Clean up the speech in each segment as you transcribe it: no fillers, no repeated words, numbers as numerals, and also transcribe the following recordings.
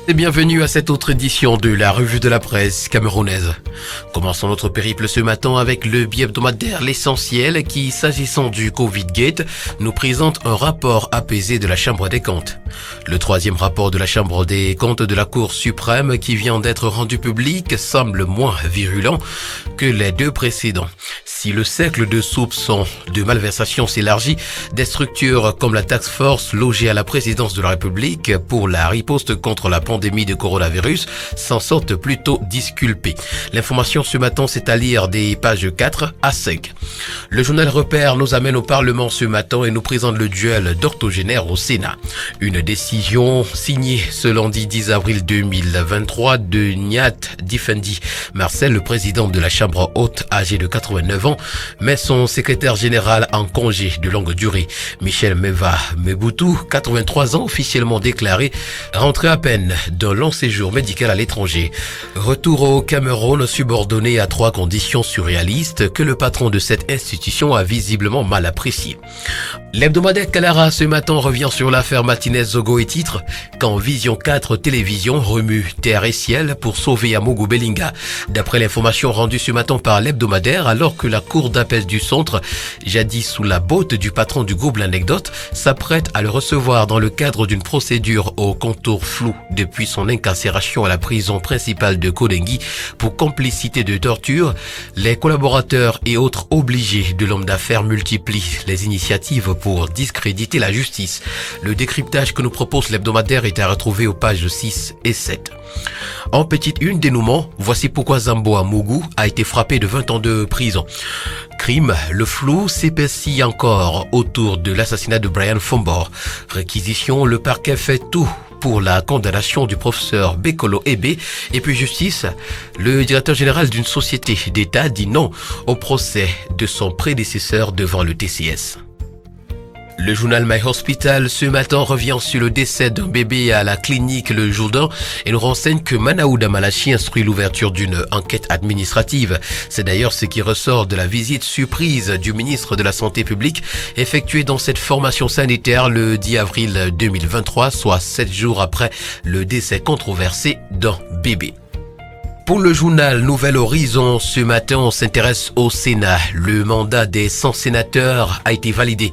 Et bienvenue à cette autre édition de la revue de la presse camerounaise. Commençons notre périple ce matin avec le bi-hebdomadaire L'Essentiel qui, s'agissant du Covid-Gate, nous présente un rapport apaisé de la Chambre des comptes. Le troisième rapport de la Chambre des comptes de la Cour suprême qui vient d'être rendu public semble moins virulent que les deux précédents. Si le cercle de soupçons de malversation s'élargit, des structures comme la Task Force logée à la présidence de la République pour la riposte contre la pandémie de coronavirus s'en sortent plutôt disculpées. L'information ce matin, c'est à lire des pages 4 à 5. Le journal Repère nous amène au Parlement ce matin et nous présente le duel d'octogénaires au Sénat. Une décision signée ce lundi 10 avril 2023 de Niat Difendi Marcel, le président de la Chambre haute âgé de 89 ans, met son secrétaire général en congé de longue durée. Michel Meva Meboutou, 83 ans, officiellement déclaré, rentré à peine d'un long séjour médical à l'étranger. Retour au Cameroun subordonné à 3 conditions surréalistes que le patron de cette institution a visiblement mal appréciées. L'hebdomadaire Kalara ce matin revient sur l'affaire Martinez-Zogo et titre « Quand Vision 4 Télévision remue terre et ciel pour sauver Amougou Bellinga ». D'après l'information rendue ce matin par l'hebdomadaire, alors que la cour d'appel du centre, jadis sous la botte du patron du groupe L'Anecdote, s'apprête à le recevoir dans le cadre d'une procédure au contour flou depuis son incarcération à la prison principale de Kodengui pour complicité de torture, les collaborateurs et autres obligés de l'homme d'affaires multiplient les initiatives pour discréditer la justice. Le décryptage que nous propose l'hebdomadaire est à retrouver aux pages 6 et 7. En petite une, dénouement, voici pourquoi Zambo Amougou a été frappé de 20 ans de prison. Crime, le flou s'épaissit encore autour de l'assassinat de Brian Fombor. Réquisition, le parquet fait tout pour la condamnation du professeur Bekolo Ebe. Et puis justice, le directeur général d'une société d'État dit non au procès de son prédécesseur devant le TCS. Le journal My Hospital ce matin revient sur le décès d'un bébé à la clinique Le Jourdain et nous renseigne que Manaouda Malachi instruit l'ouverture d'une enquête administrative. C'est d'ailleurs ce qui ressort de la visite surprise du ministre de la Santé publique effectuée dans cette formation sanitaire le 10 avril 2023, soit 7 jours après le décès controversé d'un bébé. Pour le journal Nouvel Horizon, ce matin, on s'intéresse au Sénat. Le mandat des 100 sénateurs a été validé.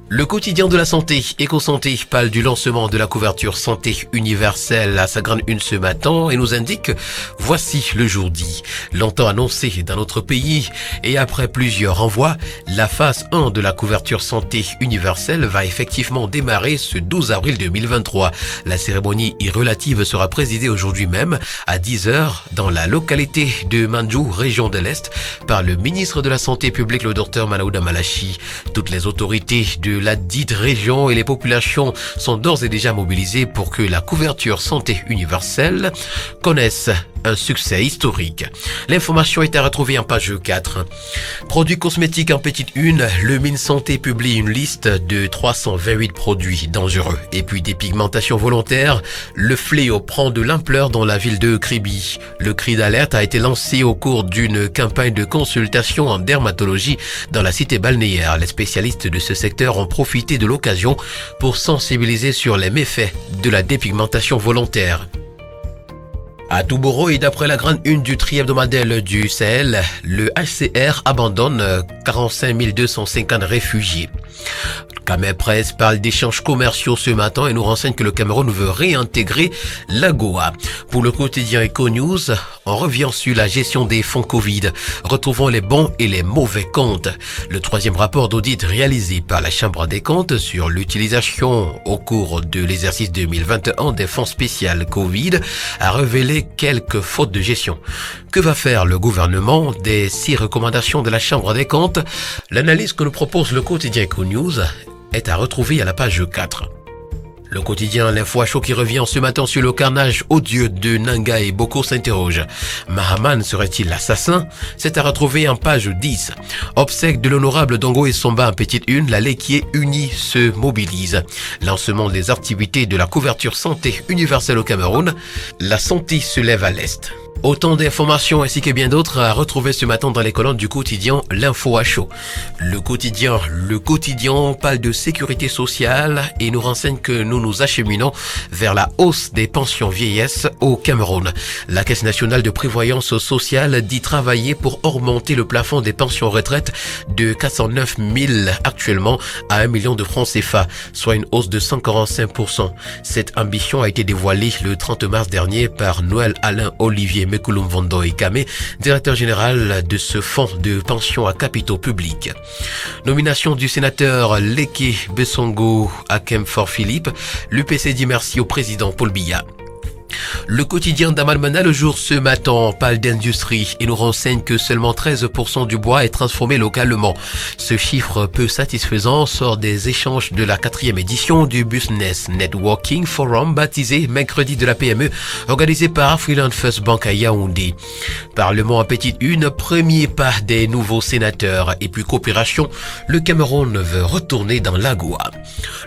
Le quotidien de la santé, EcoSanté, parle du lancement de la couverture santé universelle à sa grande une ce matin et nous indique « Voici le jour dit ». Longtemps annoncé dans notre pays et après plusieurs renvois, la phase 1 de la couverture santé universelle va effectivement démarrer ce 12 avril 2023. La cérémonie relative sera présidée aujourd'hui même à 10h dans la localité de Mandjou, région de l'Est, par le ministre de la Santé publique, le docteur Manaouda Malachi. Toutes les autorités de la dite région et les populations sont d'ores et déjà mobilisées pour que la couverture santé universelle connaisse un succès historique. L'information est à retrouver en page 4. Produits cosmétiques en petite une, le MinSanté publie une liste de 328 produits dangereux. Et puis des pigmentations volontaires, le fléau prend de l'ampleur dans la ville de Kribi. Le cri d'alerte a été lancé au cours d'une campagne de consultation en dermatologie dans la cité balnéaire. Les spécialistes de ce secteur ont profité de l'occasion pour sensibiliser sur les méfaits de la dépigmentation volontaire. À Touboro et d'après la grande une du tri-hebdomadaire du Sahel, le HCR abandonne 45 250 réfugiés. Camer Presse parle d'échanges commerciaux ce matin et nous renseigne que le Cameroun veut réintégrer l'AGOA. Pour le quotidien Econews, on revient sur la gestion des fonds Covid. Retrouvons les bons et les mauvais comptes. Le troisième rapport d'audit réalisé par la Chambre des comptes sur l'utilisation au cours de l'exercice 2021 des fonds spéciaux Covid a révélé quelques fautes de gestion. Que va faire le gouvernement des 6 recommandations de la Chambre des comptes? L'analyse que nous propose le quotidien Econews est à retrouver à la page 4. Le quotidien L'Info à chaud qui revient ce matin sur le carnage odieux de Nanga et Boko s'interroge. Mahaman serait-il l'assassin? C'est à retrouver en page 10. Obsèque de l'honorable Dongo et Somba en petite une, la Léquier unie se mobilise. Lancement des activités de la couverture santé universelle au Cameroun. La santé se lève à l'Est. Autant d'informations ainsi que bien d'autres à retrouver ce matin dans les colonnes du quotidien L'Info à chaud. Le quotidien parle de sécurité sociale et nous renseigne que nous nous acheminons vers la hausse des pensions vieillesse au Cameroun. La Caisse nationale de prévoyance sociale dit travailler pour augmenter le plafond des pensions retraite de 409 000 actuellement à 1 million de francs CFA, soit une hausse de 145%. Cette ambition a été dévoilée le 30 mars dernier par Noël Alain Olivier Mekulum Vondo et Kame, directeur général de ce fonds de pension à capitaux publics. Nomination du sénateur Leke Besongo Akem Fort Philippe. L'UPC dit merci au président Paul Biya. Le quotidien d'Amalmana le jour ce matin parle d'industrie et nous renseigne que seulement 13% du bois est transformé localement. Ce chiffre peu satisfaisant sort des échanges de la 4e édition du Business Networking Forum baptisé Mercredi de la PME organisé par Freeland First Bank à Yaoundé. Parlement à petite une, premier pas des nouveaux sénateurs et puis coopération, le Cameroun veut retourner dans l'AGOA.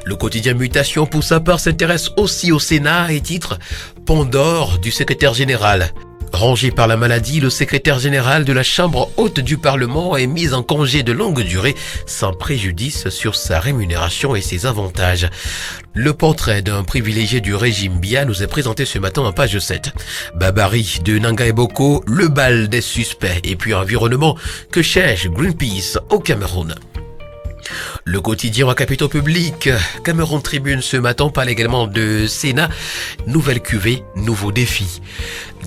Le quotidien Mutation pour sa part s'intéresse aussi au Sénat et titre Pont d'or du secrétaire général. Rangé par la maladie, le secrétaire général de la Chambre haute du Parlement est mis en congé de longue durée sans préjudice sur sa rémunération et ses avantages. Le portrait d'un privilégié du régime Biya nous est présenté ce matin en page 7. Babari de Nanga et Boko, le bal des suspects et puis environnement que cherche Greenpeace au Cameroun. Le quotidien à capitaux publics, Cameroun Tribune ce matin parle également de Sénat, nouvelle cuvée, nouveaux défis.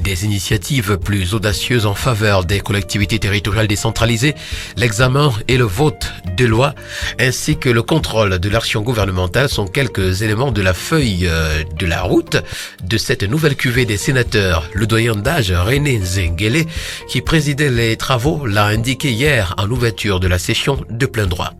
Des initiatives plus audacieuses en faveur des collectivités territoriales décentralisées, l'examen et le vote de loi, ainsi que le contrôle de l'action gouvernementale sont quelques éléments de la feuille de la route de cette nouvelle cuvée des sénateurs. Le doyen d'âge René Zengele, qui présidait les travaux, l'a indiqué hier en ouverture de la session de plein droit.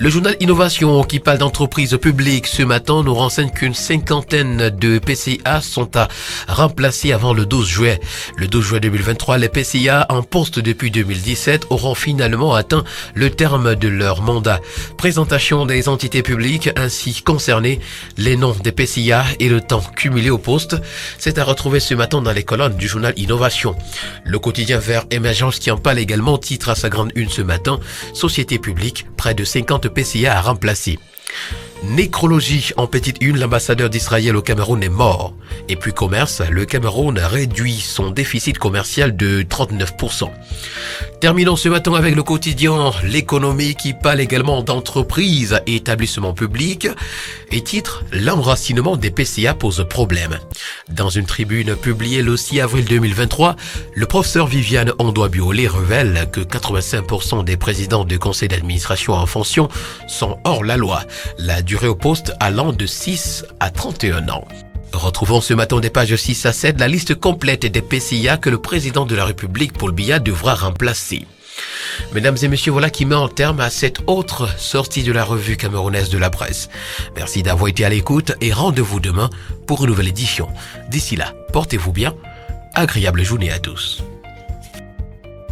Le journal Innovation qui parle d'entreprises publiques ce matin nous renseigne qu'une cinquantaine de PCA sont à remplacer avant le 12 juillet. Le 12 juillet 2023, les PCA en poste depuis 2017 auront finalement atteint le terme de leur mandat. Présentation des entités publiques ainsi concernées, les noms des PCA et le temps cumulé au poste, c'est à retrouver ce matin dans les colonnes du journal Innovation. Le quotidien Vert Émergence qui en parle également titre à sa grande une ce matin, Société publique, près de 50 PCA à remplacer. Nécrologie en petite une, l'ambassadeur d'Israël au Cameroun est mort. Et puis commerce, le Cameroun réduit son déficit commercial de 39%. Terminons ce matin avec le quotidien L'économie qui parle également d'entreprises et établissements publics et titre L'enracinement des PCA pose problème. Dans une tribune publiée le 6 avril 2023, le professeur Viviane Ondoa-Biolé révèle que 85% des présidents de conseil d'administration en fonction sont hors la loi. La durée au poste allant de 6 à 31 ans. Retrouvons ce matin des pages 6 à 7 la liste complète des PCA que le président de la République, Paul Biya, devra remplacer. Mesdames et messieurs, voilà qui met en terme à cette autre sortie de la revue camerounaise de la presse. Merci d'avoir été à l'écoute et rendez-vous demain pour une nouvelle édition. D'ici là, portez-vous bien. Agréable journée à tous.